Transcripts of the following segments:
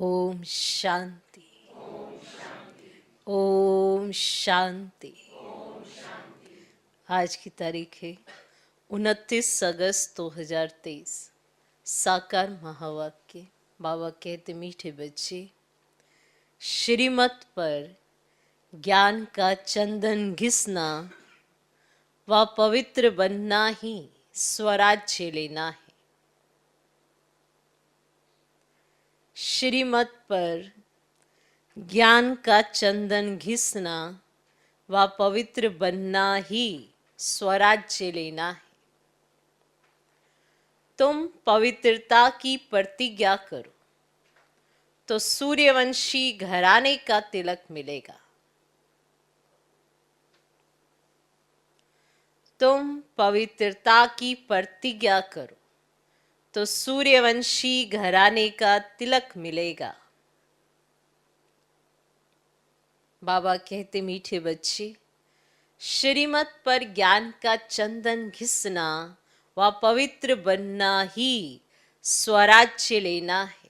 ओम शांति। ओम शांति। आज की तारीख है 29 अगस्त 2023। साकार महावाक्य। बाबा कहते, मीठे बच्चे, श्रीमत पर ज्ञान का चंदन घिसना व पवित्र बनना ही स्वराज्य लेना है। श्रीमत पर ज्ञान का चंदन घिसना व पवित्र बनना ही स्वराज्य लेना है। तुम पवित्रता की प्रतिज्ञा करो तो सूर्यवंशी घराने का तिलक मिलेगा। तुम पवित्रता की प्रतिज्ञा करो तो सूर्यवंशी घराने का तिलक मिलेगा। बाबा कहते, मीठे बच्चे, श्रीमत पर ज्ञान का चंदन घिसना व पवित्र बनना ही स्वराज्य लेना है।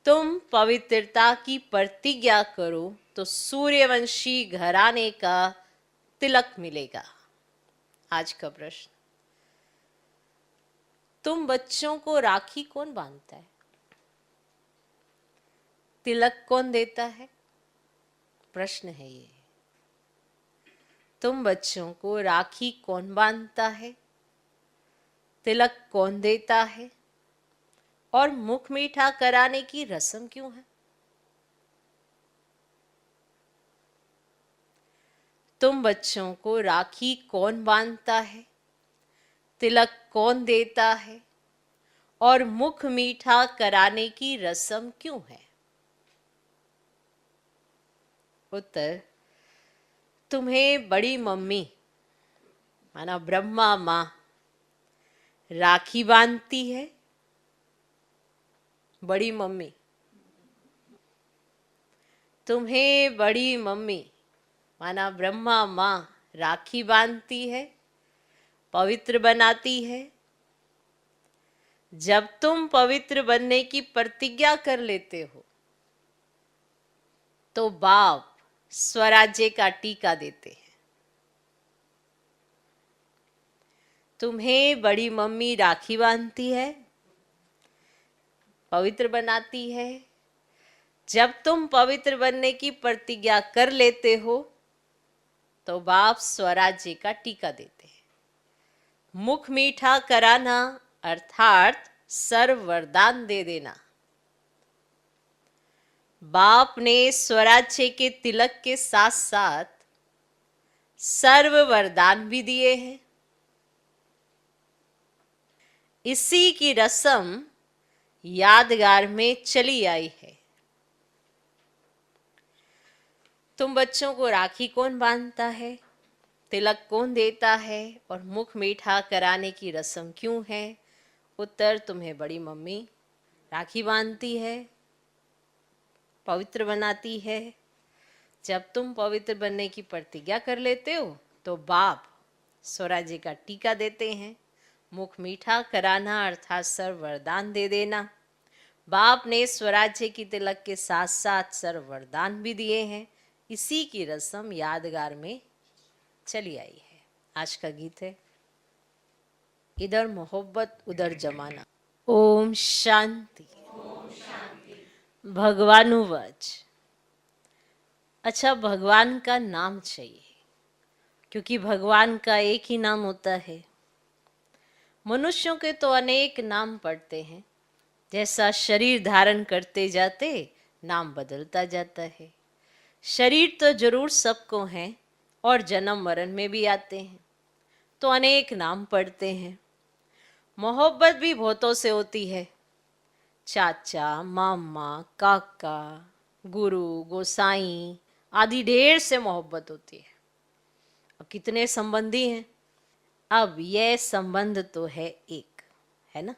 तुम पवित्रता की प्रतिज्ञा करो तो सूर्यवंशी घराने का तिलक मिलेगा। आज का प्रश्न, तुम बच्चों को राखी कौन बांधता है? तिलक कौन देता है? प्रश्न है ये। तुम बच्चों को राखी कौन बांधता है? तिलक कौन देता है? और मुख मीठा कराने की रस्म क्यों है? तुम बच्चों को राखी कौन बांधता है? तिलक कौन देता है? और मुख मीठा कराने की रस्म क्यों है? उत्तर, तुम्हें बड़ी मम्मी माना ब्रह्मा माँ राखी बांधती है। बड़ी मम्मी, तुम्हें बड़ी मम्मी माना ब्रह्मा माँ राखी बांधती है, पवित्र बनाती है। जब तुम पवित्र बनने की प्रतिज्ञा कर लेते हो तो बाप स्वराज्य का टीका देते हैं। तुम्हें बड़ी मम्मी राखी बांधती है, पवित्र बनाती है। जब तुम पवित्र बनने की प्रतिज्ञा कर लेते हो तो बाप स्वराज्य का टीका देते हैं। मुख मीठा कराना अर्थात सर्व वरदान दे देना। बाप ने स्वराज्य के तिलक के साथ साथ सर्व वरदान भी दिए हैं। इसी की रस्म यादगार में चली आई है। तुम बच्चों को राखी कौन बांधता है? तिलक कौन देता है? और मुख मीठा कराने की रस्म क्यों है? उत्तर, तुम्हें बड़ी मम्मी राखी बांधती है, पवित्र बनाती है। जब तुम पवित्र बनने की प्रतिज्ञा कर लेते हो तो बाप स्वराज्य का टीका देते हैं। मुख मीठा कराना अर्थात सर्व वरदान दे देना। बाप ने स्वराज्य की तिलक के साथ साथ सर्व वरदान भी दिए हैं। इसी की रस्म यादगार में चली आई है। आज का गीत है, इधर मोहब्बत उधर जमाना। ओम शांति। भगवानुवाच। अच्छा, भगवान का नाम चाहिए क्योंकि भगवान का एक ही नाम होता है। मनुष्यों के तो अनेक नाम पड़ते हैं। जैसा शरीर धारण करते जाते नाम बदलता जाता है। शरीर तो जरूर सबको है और जन्म मरण में भी आते हैं तो अनेक नाम पड़ते हैं। मोहब्बत भी बहुतों से होती है। चाचा, मामा, काका, गुरु, गोसाई आदि ढेर से मोहब्बत होती है। अब कितने संबंधी हैं? अब यह संबंध तो है एक, है ना?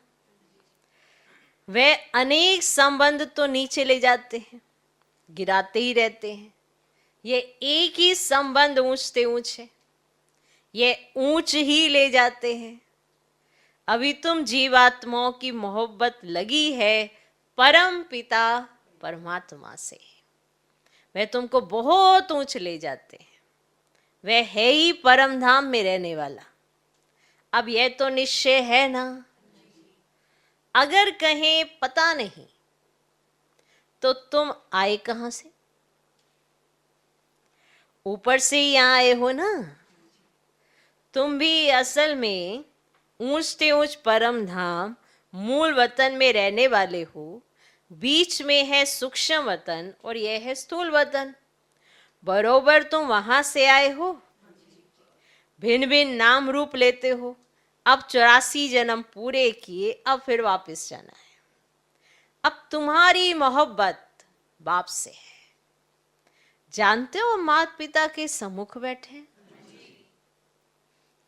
वे अनेक संबंध तो नीचे ले जाते हैं, गिराते ही रहते हैं। ये एक ही संबंध ऊंचते ऊंचे, ये ऊंच ही ले जाते हैं। अभी तुम जीवात्माओं की मोहब्बत लगी है परम पिता परमात्मा से। वह तुमको बहुत ऊंच ले जाते हैं। वह है ही परम धाम में रहने वाला। अब यह तो निश्चय है ना। अगर कहें पता नहीं तो तुम आए कहां से? ऊपर से ही यहां आए हो ना। तुम भी असल में ऊंच से ऊंच परम धाम मूल वतन में रहने वाले हो। बीच में है सूक्ष्म वतन और यह है स्थूल वतन। बरोबर तुम वहां से आए हो। भिन्न भिन्न नाम रूप लेते हो। अब 84 जन्म पूरे किए, अब फिर वापस जाना है। अब तुम्हारी मोहब्बत बाप से है। जानते हो माता पिता के सम्मुख बैठे हैं।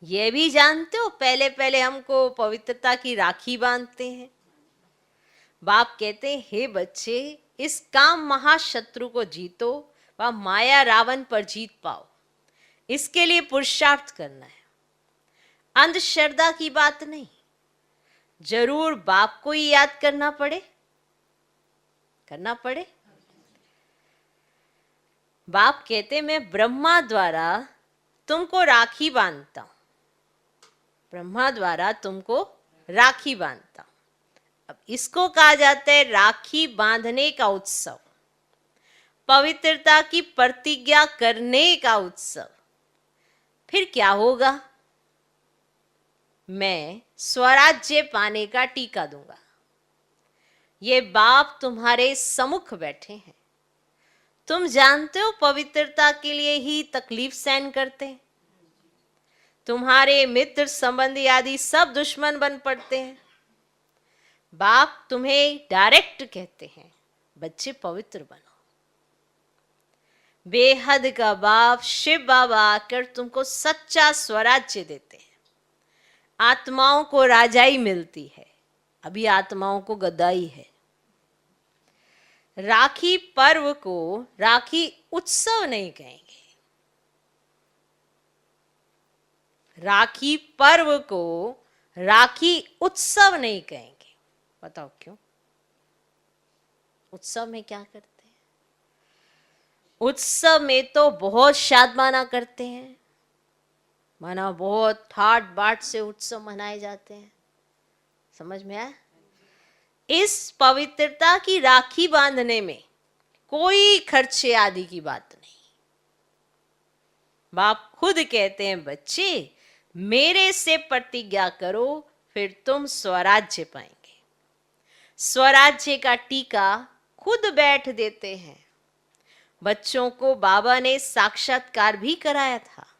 ये भी जानते हो पहले पहले हमको पवित्रता की राखी बांधते हैं। बाप कहते हैं, हे बच्चे, इस काम महाशत्रु को जीतो व माया रावण पर जीत पाओ। इसके लिए पुरुषार्थ करना है। अंधश्रद्धा की बात नहीं। जरूर बाप को ही याद करना पड़े। बाप कहते, मैं ब्रह्मा द्वारा तुमको राखी बांधता हूं। ब्रह्मा द्वारा तुमको राखी बांधता हूं। अब इसको कहा जाता है राखी बांधने का उत्सव, पवित्रता की प्रतिज्ञा करने का उत्सव। फिर क्या होगा? मैं स्वराज्य पाने का टीका दूंगा। ये बाप तुम्हारे सम्मुख बैठे हैं। तुम जानते हो पवित्रता के लिए ही तकलीफ सहन करते हैं। तुम्हारे मित्र संबंधी आदि सब दुश्मन बन पड़ते हैं। बाप तुम्हें डायरेक्ट कहते हैं, बच्चे पवित्र बनो। बेहद का बाप शिव बाबा आकर तुमको सच्चा स्वराज्य देते हैं। आत्माओं को राजाई मिलती है, अभी आत्माओं को गद्दाई है। राखी पर्व को राखी उत्सव नहीं कहेंगे। राखी पर्व को राखी उत्सव नहीं कहेंगे। बताओ क्यों? उत्सव में क्या करते हैं? उत्सव में तो बहुत शादमाना करते हैं। माना बहुत ठाट बाट से उत्सव मनाए जाते हैं। समझ में आया? इस पवित्रता की राखी बांधने में कोई खर्चे आदि की बात नहीं। बाप खुद कहते हैं, बच्चे मेरे से प्रतिज्ञा करो, फिर तुम स्वराज्य पाएंगे। स्वराज्य का टीका खुद बैठ देते हैं। बच्चों को बाबा ने साक्षात्कार भी कराया था।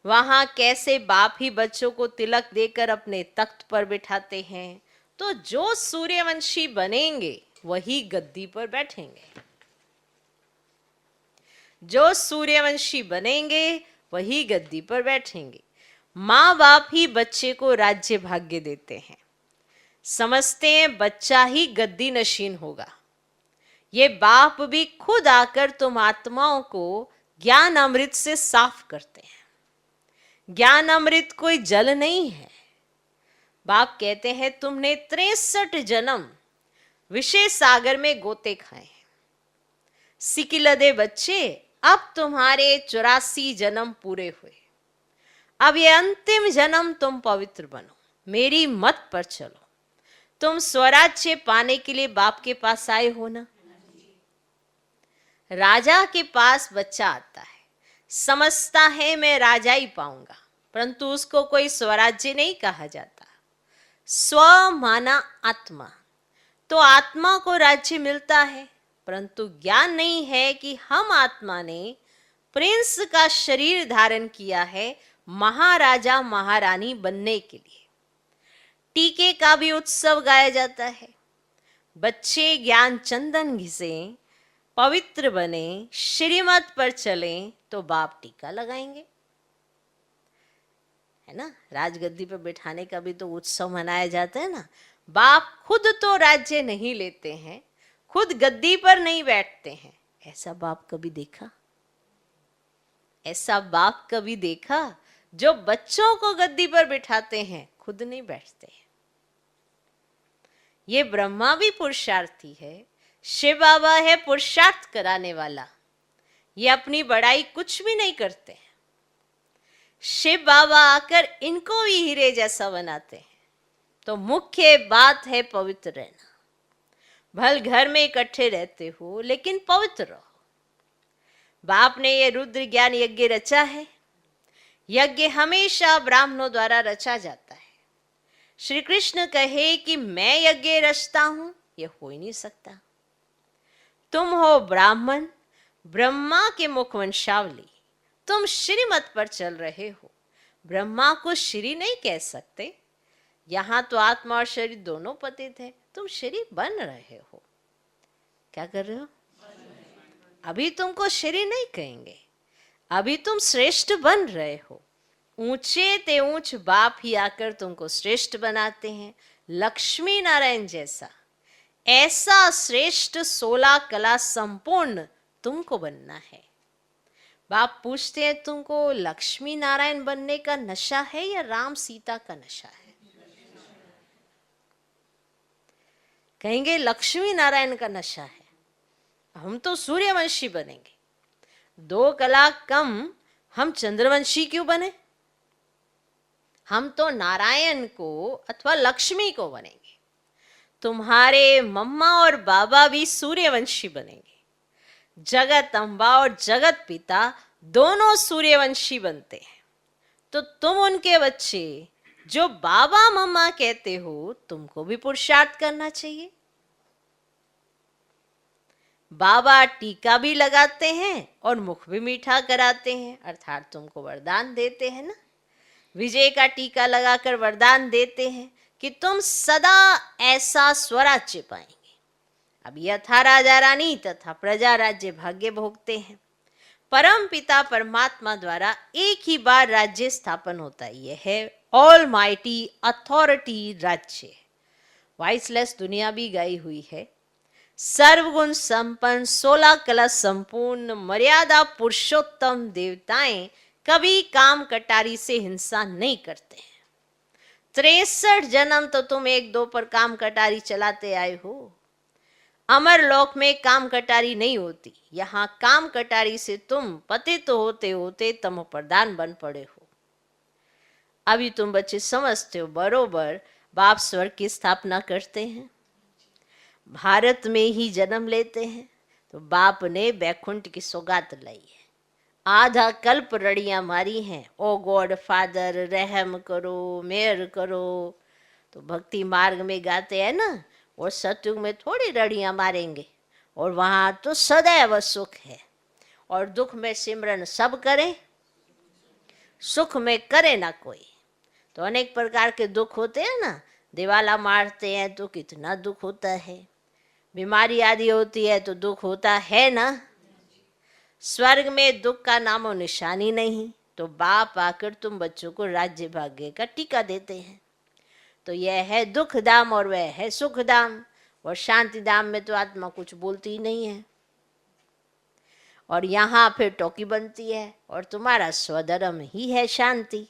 वहां कैसे बाप ही बच्चों को तिलक देकर अपने तख्त पर बिठाते हैं, तो जो सूर्यवंशी बनेंगे वही गद्दी पर बैठेंगे। जो सूर्यवंशी बनेंगे वही गद्दी पर बैठेंगे। माँ बाप ही बच्चे को राज्य भाग्य देते हैं। समझते हैं बच्चा ही गद्दी नशीन होगा। ये बाप भी खुद आकर तुम आत्माओं को ज्ञान अमृत से साफ करते हैं। ज्ञान अमृत कोई जल नहीं है। बाप कहते हैं, तुमने 63 जन्म विषय सागर में गोते खाए हैं। सिकिलदे बच्चे, अब तुम्हारे 84 जन्म पूरे हुए। अब ये अंतिम जन्म तुम पवित्र बनो, मेरी मत पर चलो। तुम स्वराज्य पाने के लिए बाप के पास आए हो ना। राजा के पास बच्चा आता है, समझता है मैं राजा ही पाऊंगा, परंतु उसको कोई स्वराज्य नहीं कहा जाता। स्व माना आत्मा, तो आत्मा को राज्य मिलता है, परंतु ज्ञान नहीं है कि हम आत्मा ने प्रिंस का शरीर धारण किया है महाराजा महारानी बनने के लिए। टीके का भी उत्सव गाया जाता है। बच्चे ज्ञान चंदन घिसे, पवित्र बने, श्रीमत पर चलें तो बाप टीका लगाएंगे, है ना। राजगद्दी पर बिठाने का भी तो उत्सव मनाया जाता है ना। बाप खुद तो राज्य नहीं लेते हैं, खुद गद्दी पर नहीं बैठते हैं। ऐसा बाप कभी देखा? ऐसा बाप कभी देखा जो बच्चों को गद्दी पर बिठाते हैं, खुद नहीं बैठते हैं। ये ब्रह्मा भी पुरुषार्थी है, शिव बाबा है पुरुषार्थ कराने वाला, ये अपनी बड़ाई कुछ भी नहीं करते। शिव बाबा आकर इनको भी हीरे जैसा बनाते हैं। तो मुख्य बात है पवित्र रहना। भल घर में इकट्ठे रहते हो लेकिन पवित्र रहो। बाप ने ये रुद्र ज्ञान यज्ञ रचा है। यज्ञ हमेशा ब्राह्मणों द्वारा रचा जाता है। श्री कृष्ण कहे कि मैं यज्ञ रचता हूं, ये हो ही नहीं सकता। तुम हो ब्राह्मण, ब्रह्मा के मुख वंशावली, तुम श्रीमत पर चल रहे हो। ब्रह्मा को श्री नहीं कह सकते। यहां तो आत्मा और शरीर दोनों पतित है, तुम श्री बन रहे हो। क्या कर रहे हो? अभी तुमको श्री नहीं कहेंगे, अभी तुम श्रेष्ठ बन रहे हो। ऊंचे ते ऊंच बाप ही आकर तुमको श्रेष्ठ बनाते हैं। लक्ष्मी नारायण जैसा ऐसा श्रेष्ठ 16 कला संपूर्ण तुमको बनना है। बाप पूछते हैं तुमको लक्ष्मी नारायण बनने का नशा है या राम सीता का नशा है? कहेंगे लक्ष्मी नारायण का नशा है, हम तो सूर्यवंशी बनेंगे। 2 कला कम हम चंद्रवंशी क्यों बने? हम तो नारायण को अथवा लक्ष्मी को बनेंगे। तुम्हारे मम्मा और बाबा भी सूर्यवंशी बनेंगे। जगत अम्बा और जगत पिता दोनों सूर्यवंशी बनते हैं। तो तुम उनके बच्चे जो बाबा मम्मा कहते हो, तुमको भी पुरुषार्थ करना चाहिए। बाबा टीका भी लगाते हैं और मुख भी मीठा कराते हैं, अर्थात तुमको वरदान देते हैं ना। विजय का टीका लगाकर वरदान देते हैं कि तुम सदा ऐसा स्वराज्य पाएंगे। अब यथा राजा रानी तथा प्रजा राज्य भाग्य भोगते हैं। परम पिता परमात्मा द्वारा एक ही बार राज्य स्थापन होता है। यह है ऑल माइटी अथॉरिटी राज्य। वाइसलेस दुनिया भी गई हुई है। सर्वगुण संपन्न 16 कला संपूर्ण मर्यादा पुरुषोत्तम देवताएं कभी काम कटारी से हिंसा नहीं करते हैं। 63 जन्म तो तुम 1-2 पर काम कटारी चलाते आए हो। अमर लोक में काम कटारी नहीं होती। यहाँ काम कटारी से तुम पतित होते होते तमो प्रधान बन पड़े हो। अभी तुम बच्चे समझते हो बरोबर बाप स्वर्ग की स्थापना करते हैं, भारत में ही जन्म लेते हैं। तो बाप ने बैकुंठ की सौगात लाई है। आधा कल्प रड़ियां मारी हैं, ओ गॉड फादर रहम करो, मेहर करो। तो भक्ति मार्ग में गाते हैं ना, और सतयुग में थोड़ी रड़ियां मारेंगे, और वहां तो सदैव सुख है। और दुख में सिमरन सब करें, सुख में करे ना कोई। तो अनेक प्रकार के दुख होते हैं ना, दिवाला मारते हैं तो कितना दुख होता है, बीमारी आदि होती है तो दुख होता है ना। स्वर्ग में दुख का नामो निशानी नहीं। तो बाप आकर तुम बच्चों को राज्य भाग्य का टीका देते हैं। तो यह है दुख धाम और वह है सुख धाम। और शांति धाम में तो आत्मा कुछ बोलती ही नहीं है, और यहाँ फिर टोकी बनती है, और तुम्हारा स्वधर्म ही है शांति।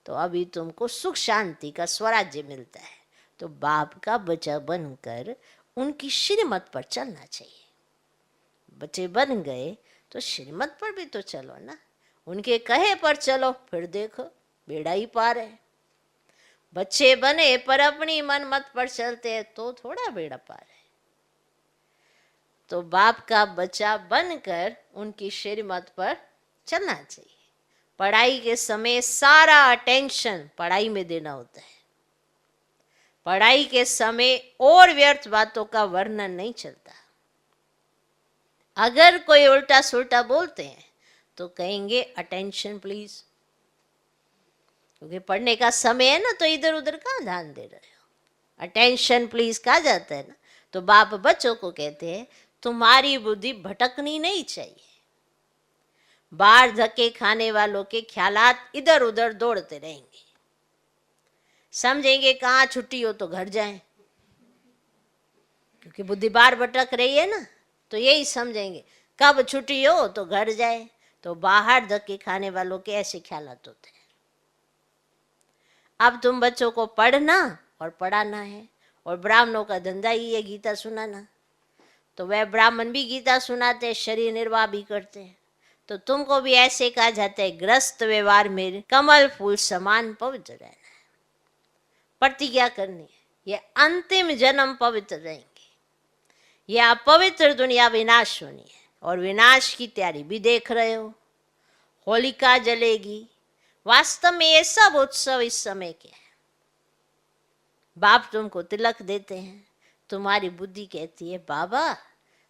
तो अभी तुमको सुख शांति का स्वराज्य मिलता है। तो बाप का बच्चा बनकर उनकी श्रीमत पर चलना चाहिए। बच्चे बन गए तो श्रीमत पर भी तो चलो ना, उनके कहे पर चलो, फिर देखो बेड़ा ही पार है। बच्चे बने पर अपनी मन मत पर चलते हैं तो थोड़ा बेड़ा पार है। तो बाप का बच्चा बनकर उनकी श्रीमत पर चलना चाहिए। पढ़ाई के समय सारा अटेंशन पढ़ाई में देना होता है। पढ़ाई के समय और व्यर्थ बातों का वर्णन नहीं चलता। अगर कोई उल्टा सुल्टा बोलते हैं तो कहेंगे अटेंशन प्लीज, क्योंकि पढ़ने का समय है ना, तो इधर उधर कहाँ ध्यान दे रहे हो। अटेंशन प्लीज कहा जाता है ना। तो बाप बच्चों को कहते हैं तुम्हारी बुद्धि भटकनी नहीं चाहिए। बाहर धक्के खाने वालों के ख्यालात इधर उधर दौड़ते रहेंगे। समझेंगे कहाँ छुट्टी हो तो घर जाएं, क्योंकि बुद्धि बाहर भटक रही है ना। तो यही समझेंगे कब छुट्टी हो तो घर जाए। तो बाहर धक्के खाने वालों के ऐसे ख्यालात होते हैं। अब तुम बच्चों को पढ़ना और पढ़ाना है, और ब्राह्मणों का धंधा ही है गीता सुनाना। तो वह ब्राह्मण भी गीता सुनाते हैं, शरीर निर्वाह भी करते हैं। तो तुमको भी ऐसे कहा जाता है, ग्रस्त व्यवहार में कमल फूल समान पवित्र रहना है, प्रतिज्ञा करनी है। ये अंतिम जन्म पवित्र रहेंगे, ये अपवित्र दुनिया विनाश होनी है। और विनाश की तैयारी भी देख रहे हो, होलिका जलेगी। वास्तव में ये सब उत्सव इस समय के हैं। बाप तुमको तिलक देते हैं, तुम्हारी बुद्धि कहती है बाबा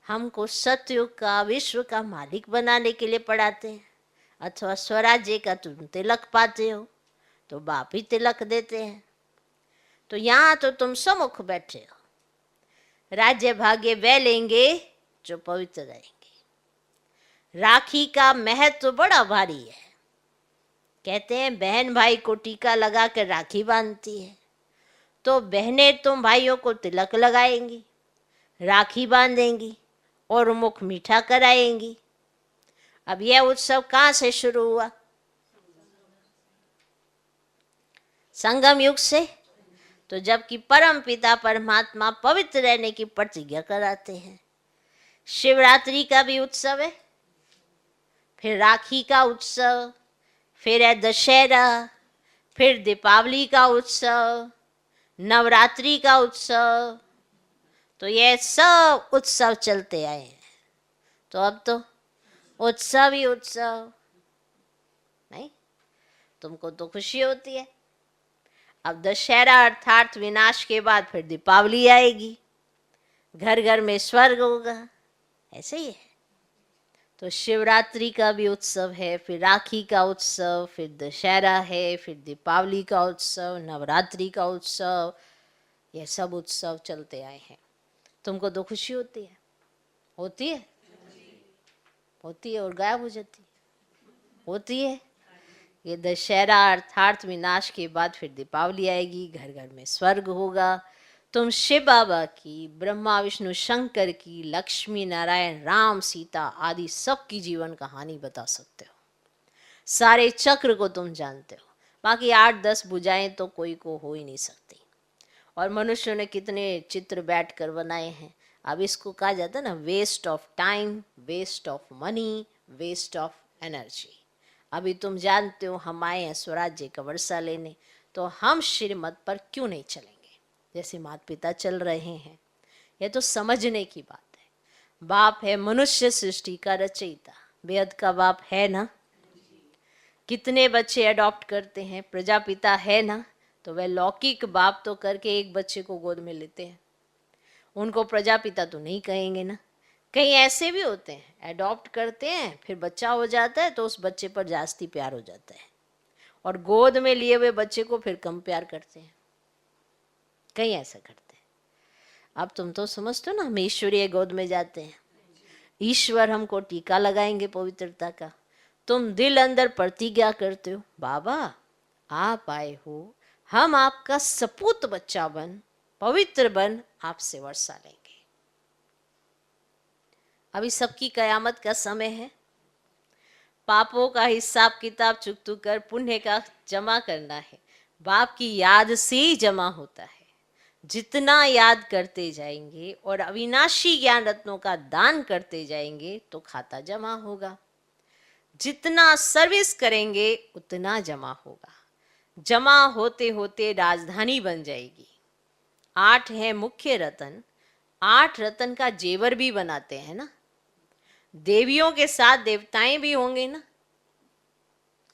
हमको सतयुग का, विश्व का मालिक बनाने के लिए पढ़ाते हैं, अथवा स्वराज्य का तुम तिलक पाते हो तो बाप ही तिलक देते हैं। तो यहाँ तो तुम सम्मुख बैठे हो, राज्य भाग्य वे लेंगे जो पवित्र रहेंगे। राखी का महत्व बड़ा भारी है। कहते हैं बहन भाई को टीका लगा कर राखी बांधती है, तो बहनें तुम भाइयों को तिलक लगाएंगी, राखी बांधेंगी और मुख मीठा कराएंगी। अब यह उत्सव कहाँ से शुरू हुआ? संगम युग से। तो जबकि परम पिता परमात्मा पवित्र रहने की प्रतिज्ञा कराते हैं। शिवरात्रि का भी उत्सव है, फिर राखी का उत्सव, फिर है दशहरा, फिर दीपावली का उत्सव, नवरात्रि का उत्सव। तो ये सब उत्सव चलते आए हैं। तो अब तो उत्सव ही उत्सव नहीं, तुमको तो खुशी होती है। अब दशहरा अर्थात विनाश के बाद फिर दीपावली आएगी, घर घर में स्वर्ग होगा, ऐसे ही है। तो शिवरात्रि का भी उत्सव है, फिर राखी का उत्सव, फिर दशहरा है, फिर दीपावली का उत्सव, नवरात्रि का उत्सव, ये सब उत्सव चलते आए हैं। तुमको तो खुशी होती है? होती है? होती है और गायब हो जाती है? होती है। ये दशहरा अर्थात विनाश के बाद फिर दीपावली आएगी, घर घर में स्वर्ग होगा। तुम शिव बाबा की, ब्रह्मा विष्णु शंकर की, लक्ष्मी नारायण राम सीता आदि सबकी जीवन कहानी बता सकते हो, सारे चक्र को तुम जानते हो। बाकी 8-10 भुजाएं तो कोई को हो ही नहीं सकती। और मनुष्यों ने कितने चित्र बैठ कर बनाए हैं। अब इसको कहा जाता है ना, waste of time, waste of money, waste of energy. अभी तुम जानते हो हम आए हैं स्वराज्य का वर्षा लेने, तो हम श्रीमत पर क्यों नहीं चलेंगे जैसे माता पिता चल रहे हैं? यह तो समझने की बात है। बाप है मनुष्य सृष्टि का रचयिता, बेहद का बाप है ना। कितने बच्चे अडॉप्ट करते हैं, प्रजापिता है ना, तो वह लौकिक बाप तो करके एक बच्चे को गोद में लेते हैं, उनको प्रजापिता तो नहीं कहेंगे ना। कई ऐसे भी होते हैं, अडॉप्ट करते हैं, फिर बच्चा हो जाता है तो उस बच्चे पर जास्ती प्यार हो जाता है, और गोद में लिए हुए बच्चे को फिर कम प्यार करते हैं। कई ऐसा करते हैं। अब तुम तो समझते हो ना, हम ईश्वरीय गोद में जाते हैं, ईश्वर हमको टीका लगाएंगे पवित्रता का। तुम दिल अंदर प्रतिज्ञा करते हो, बाबा आप आए हो, हम आपका सपूत बच्चा बन, पवित्र बन, आपसे वर्षा लेंगे। अभी सबकी कयामत का समय है। पापों का हिसाब किताब चुकतू कर पुण्य का जमा करना है। बाप की याद से ही जमा होता है। जितना याद करते जाएंगे और अविनाशी ज्ञान रत्नों का दान करते जाएंगे तो खाता जमा होगा। जितना सर्विस करेंगे उतना जमा होगा। जमा होते होते राजधानी बन जाएगी। 8 है मुख्य रतन, 8 रतन का जेवर भी बनाते हैं ना। देवियों के साथ देवताएं भी होंगे ना,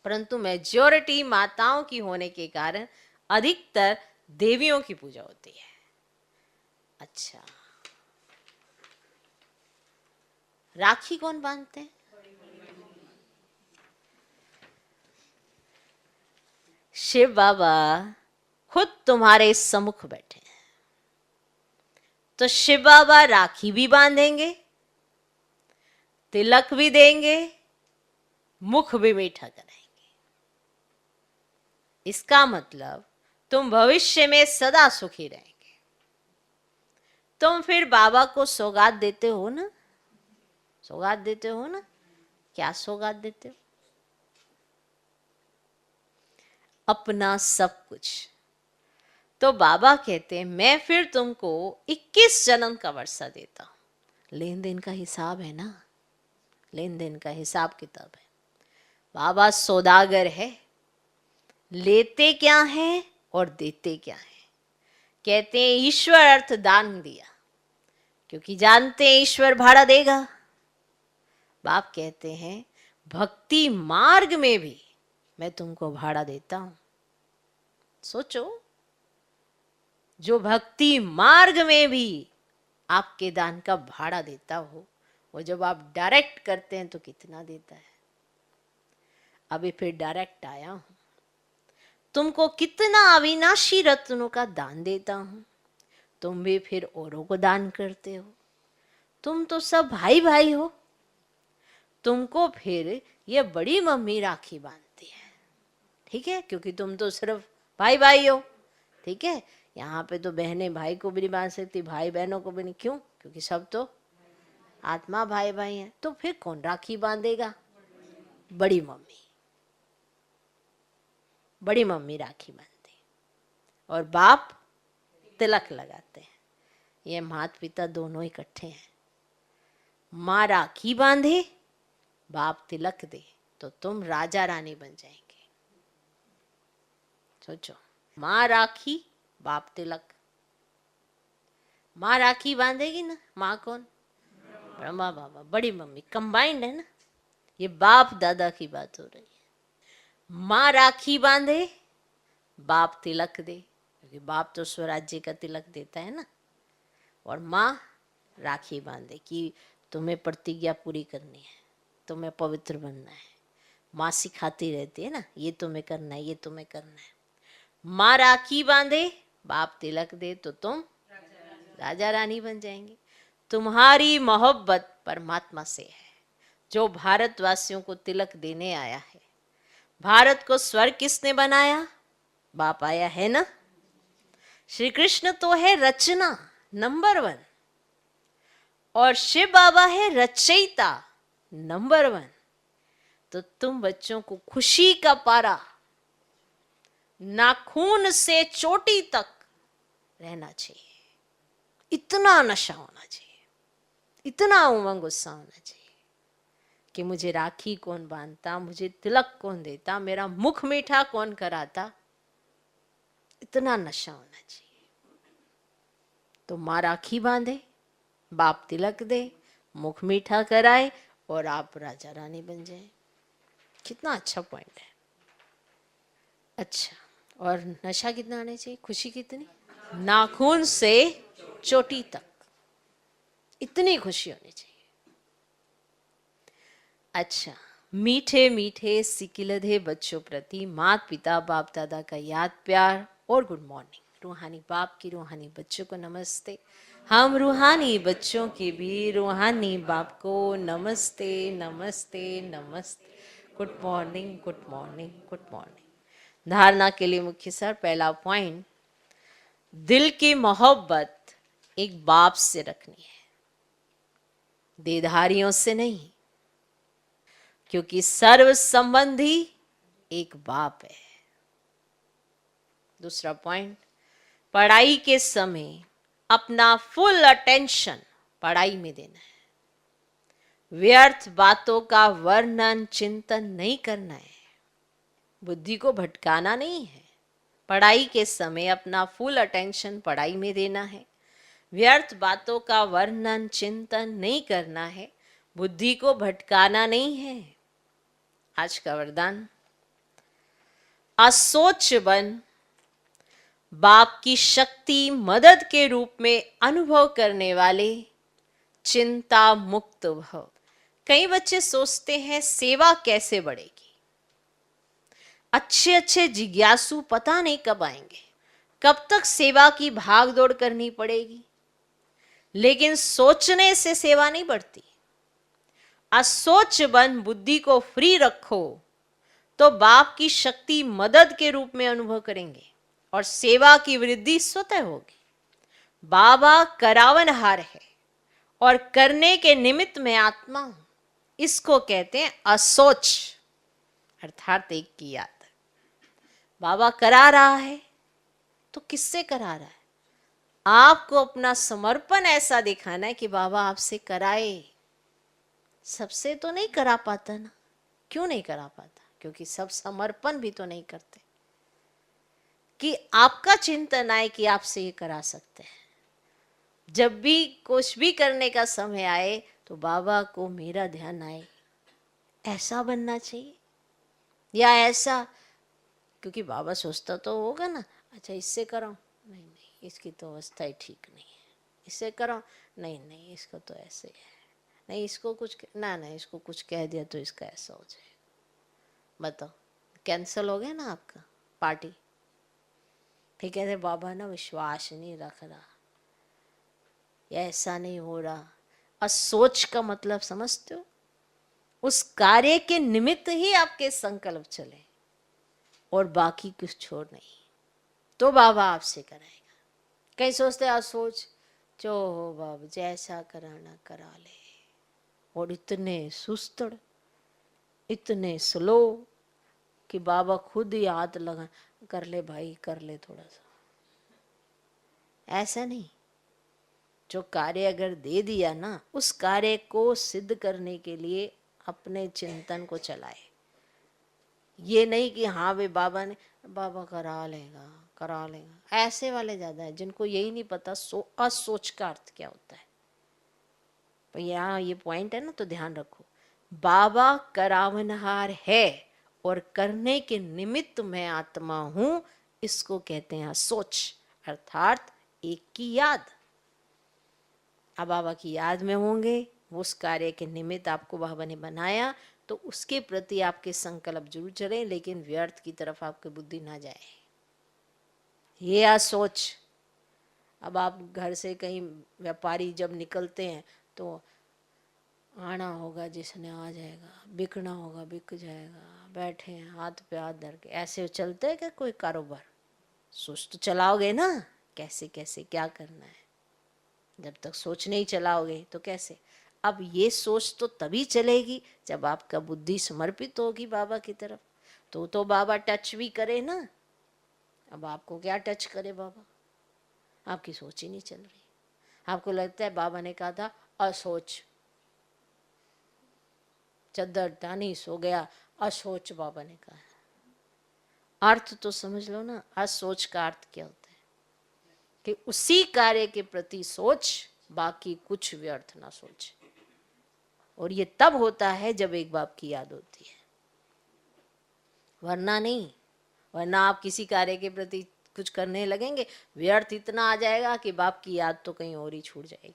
परंतु मेजॉरिटी माताओं की होने के कारण अधिकतर देवियों की पूजा होती है। अच्छा, राखी कौन बांधते हैं? शिव बाबा खुद तुम्हारे सम्मुख बैठे हैं, तो शिव बाबा राखी भी बांधेंगे, तिलक भी देंगे, मुख भी मीठा कराएंगे। इसका मतलब तुम भविष्य में सदा सुखी रहेंगे। तुम फिर बाबा को सौगात देते हो ना, सौगात देते हो ना। क्या सौगात देते हो? अपना सब कुछ। तो बाबा कहते हैं मैं फिर तुमको 21 जन्म का वर्षा देता हूं, लेन देन का हिसाब है ना, लेन देन का हिसाब किताब है। बाबा सौदागर है, लेते क्या है और देते क्या है। कहते हैं ईश्वर अर्थ दान दिया, क्योंकि जानते हैं ईश्वर भाड़ा देगा। बाप कहते हैं भक्ति मार्ग में भी मैं तुमको भाड़ा देता हूं। सोचो, जो भक्ति मार्ग में भी आपके दान का भाड़ा देता हो, वो जब आप डायरेक्ट करते हैं तो कितना देता है। अभी फिर डायरेक्ट आया हूं, तुमको कितना अविनाशी रत्नों का दान देता हूं, तुम भी फिर औरों को दान करते हो। तुम तो सब भाई भाई हो, तुमको फिर ये बड़ी मम्मी राखी बांधती है, ठीक है, क्योंकि तुम तो सिर्फ भाई भाई हो, ठीक है। यहाँ पे तो बहनें भाई को भी नहीं बांध सकती, भाई बहनों को भी नहीं। क्यों? क्योंकि सब तो आत्मा भाई भाई हैं। तो फिर कौन राखी बांधेगा? बड़ी मम्मी, बड़ी मम्मी राखी बांधती और बाप तिलक लगाते हैं। ये माता पिता दोनों इकट्ठे हैं। माँ राखी बांधे, बाप तिलक दे, तो तुम राजा रानी बन जाएंगे। सोचो, माँ राखी, बाप तिलक। माँ राखी बांधेगी ना, माँ कौन? ब्रह्मा बाबा, बड़ी मम्मी, कंबाइंड है ना। ये बाप दादा की बात हो रही है। माँ राखी बांधे, बाप तिलक दे, क्योंकि बाप तो स्वराज्य का तिलक देता है ना। और माँ राखी बांधे कि तुम्हें प्रतिज्ञा पूरी करनी है, तुम्हें पवित्र बनना है। माँ सिखाती रहती है ना, ये तुम्हें करना है, ये तुम्हें करना है। माँ राखी बांधे, बाप तिलक दे, तो तुम राजा रानी बन जाएंगे। तुम्हारी मोहब्बत परमात्मा से है, जो भारतवासियों को तिलक देने आया है। भारत को स्वर्ग किसने बनाया? बाप आया है ना। श्री कृष्ण तो है रचना नंबर 1, और शिव बाबा है रचयिता नंबर 1। तो तुम बच्चों को खुशी का पारा नाखून से चोटी तक रहना चाहिए। इतना नशा होना चाहिए, इतना उमंग उत्साह होना चाहिए कि मुझे राखी कौन बांधता, मुझे तिलक कौन देता, मेरा मुख मीठा कौन कराता। इतना नशा होना चाहिए। तो माँ राखी बांधे, बाप तिलक दे, मुख मीठा कराए, और आप राजा रानी बन जाए। कितना अच्छा पॉइंट है। अच्छा, और नशा कितना आना चाहिए? खुशी कितनी? नाखून से चोटी तक, इतनी खुशी होनी चाहिए। अच्छा, मीठे मीठे सिकिलधे बच्चों प्रति माता पिता बाप दादा का याद प्यार और गुड मॉर्निंग। रूहानी बाप की रूहानी बच्चों को नमस्ते। हम रूहानी बच्चों के भी रूहानी बाप को नमस्ते नमस्ते नमस्ते। Good morning, good morning, good morning. धारणा के लिए मुख्य सर, पहला पॉइंट, दिल की मोहब्बत एक बाप से रखनी है, देधारियों से नहीं, क्योंकि सर्व संबंधी एक बाप है। दूसरा पॉइंट, पढ़ाई के समय अपना फुल अटेंशन पढ़ाई में देना है। व्यर्थ बातों का वर्णन चिंतन नहीं करना है, बुद्धि को भटकाना नहीं है। पढ़ाई के समय अपना फुल अटेंशन पढ़ाई में देना है। व्यर्थ बातों का वर्णन चिंतन नहीं करना है, बुद्धि को भटकाना नहीं है। आज का वरदान, असोच बन, बाप की शक्ति मदद के रूप में अनुभव करने वाले चिंता मुक्त भव। कई बच्चे सोचते हैं सेवा कैसे बढ़ेगी। अच्छे अच्छे जिज्ञासु पता नहीं कब आएंगे, कब तक सेवा की भाग दौड़ करनी पड़ेगी। लेकिन सोचने से सेवा नहीं बढ़ती। असोच बन, बुद्धि को फ्री रखो, तो बाप की शक्ति मदद के रूप में अनुभव करेंगे और सेवा की वृद्धि स्वतः होगी। बाबा करावनहार है और करने के निमित्त में आत्मा हूं। इसको कहते हैं असोच, अर्थात एक की याद। बाबा करा रहा है तो किससे करा रहा है? आपको अपना समर्पण ऐसा दिखाना है कि बाबा आपसे कराए। सबसे तो नहीं करा पाता ना। क्यों नहीं करा पाता? क्योंकि सब समर्पण भी तो नहीं करते कि आपका चिंतन आए कि आपसे ये करा सकते हैं। जब भी कुछ भी करने का समय आए तो बाबा को मेरा ध्यान आए, ऐसा बनना चाहिए। या ऐसा, क्योंकि बाबा सोचता तो होगा ना, अच्छा इससे कराऊं, नहीं नहीं इसकी तो अवस्था ही ठीक नहीं है, इससे कराऊं, नहीं नहीं इसको तो ऐसे है, नहीं इसको कुछ ना ना इसको कुछ कह दिया तो इसका ऐसा हो जाएगा। बताओ, कैंसल हो गया ना आपका पार्टी। फिर कहते बाबा ना विश्वास नहीं रख रहा, या ऐसा नहीं हो रहा। और सोच का मतलब समझते हो? उस कार्य के निमित्त ही आपके संकल्प चले और बाकी कुछ छोड़ नहीं, तो बाबा आपसे कराएगा। कहीं सोचते आज सोच जो हो बाबा जैसा कराना करा ले, और इतने सुस्तड़, इतने स्लो कि बाबा खुद ही हाथ लगा, कर ले भाई कर ले थोड़ा सा। ऐसा नहीं, जो कार्य अगर दे दिया ना, उस कार्य को सिद्ध करने के लिए अपने चिंतन को चलाए। ये नहीं कि हाँ वे बाबा ने, बाबा करा लेगा करा लेगा, ऐसे वाले ज्यादा है जिनको यही नहीं पता असोच का अर्थ क्या होता है। तो यहाँ ये पॉइंट है ना, तो ध्यान रखो। बाबा करावनहार है और करने के निमित्त मैं आत्मा हूं, इसको कहते हैं सोच, अर्थात एक की याद। अब बाबा की याद में होंगे, उस कार्य के निमित्त आपको बाबा ने बनाया, तो उसके प्रति आपके संकल्प जरूर चले, लेकिन व्यर्थ की तरफ आपकी बुद्धि ना जाए। ये आ सोच। अब आप घर से कहीं व्यापारी जब निकलते हैं तो आना होगा जिसने आ जाएगा, बिकना होगा बिक जाएगा, बैठे हैं हाथ पे हाथ धर के, ऐसे चलते है क्या कोई कारोबार? सोच तो चलाओगे ना, कैसे कैसे क्या करना है। जब तक सोच नहीं चलाओगे तो कैसे? अब ये सोच तो तभी चलेगी जब आपका बुद्धि समर्पित होगी बाबा की तरफ, तो बाबा टच भी करे ना। अब आपको क्या टच करे बाबा? आपकी सोच ही नहीं चल रही। आपको लगता है बाबा ने कहा था असोच, चद्दर टानी सो गया, असोच बाबा ने कहा। अर्थ तो समझ लो ना, असोच का अर्थ क्या होता है? कि उसी कार्य के प्रति सोच, बाकी कुछ व्यर्थ ना सोच। और ये तब होता है जब एक बाप की याद होती है, वरना नहीं। वरना आप किसी कार्य के प्रति कुछ करने लगेंगे, व्यर्थ इतना आ जाएगा कि बाप की याद तो कहीं और ही छूट जाएगी।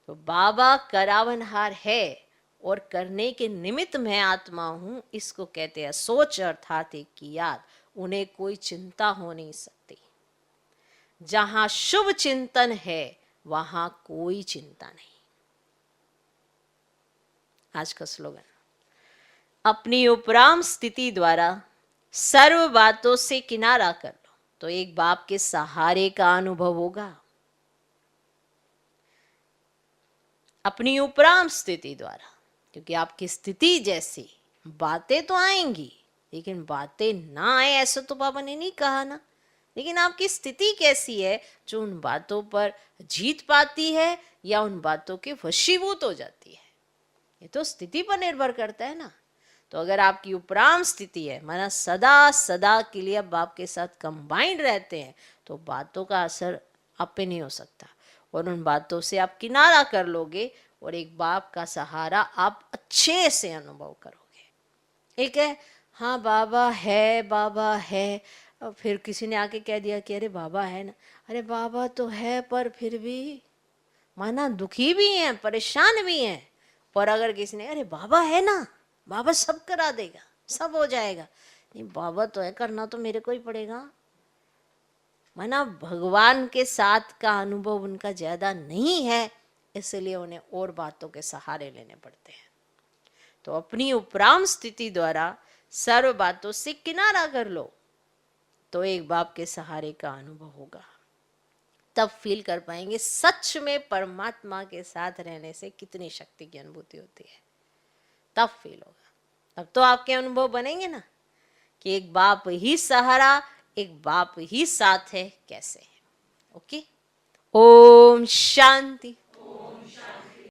तो बाबा करावनहार है और करने के निमित्त मैं आत्मा हूं, इसको कहते हैं सोच, अर्थात एक की याद। उन्हें कोई चिंता हो नहीं सकती। जहां शुभ चिंतन है वहां कोई चिंता नहीं। आज का स्लोगन, अपनी उपराम स्थिति द्वारा सर्व बातों से किनारा कर लो, तो एक बाप के सहारे का अनुभव होगा। अपनी उपराम स्थिति द्वारा, क्योंकि आपकी स्थिति जैसी बातें तो आएंगी, लेकिन बातें ना आए ऐसा तो बाबा ने नहीं कहा ना। लेकिन आपकी स्थिति कैसी है जो उन बातों पर जीत पाती है या उन बातों के वशीभूत हो जाती है, ये तो स्थिति पर निर्भर करता है ना। तो अगर आपकी उपराम स्थिति है, माना सदा सदा के लिए अब आपके साथ कंबाइंड रहते हैं, तो बातों का असर आप पे नहीं हो सकता, और उन बातों से आप किनारा कर लोगे और एक बाप का सहारा आप अच्छे से अनुभव करोगे। एक है हाँ बाबा है बाबा है, और फिर किसी ने आके कह दिया कि अरे बाबा है ना, अरे बाबा तो है पर फिर भी माना दुखी भी हैं परेशान भी हैं। और अगर किसी ने अरे बाबा है ना, बाबा सब करा देगा सब हो जाएगा, नहीं बाबा तो है करना तो मेरे को ही पड़ेगा। माना भगवान के साथ का अनुभव उनका ज्यादा नहीं है, इसलिए उन्हें और बातों के सहारे लेने पड़ते हैं। तो अपनी उपराम स्थिति द्वारा सर्व बातों से किनारा कर लो, तो एक बाप के सहारे का अनुभव होगा। तब फील कर पाएंगे सच में परमात्मा के साथ रहने से कितनी शक्ति की अनुभूति होती है। तब फील होगा, तब तो आपके अनुभव बनेंगे ना कि एक बाप ही सहारा, एक बाप ही साथ है। कैसे? ओके, ओम शांति।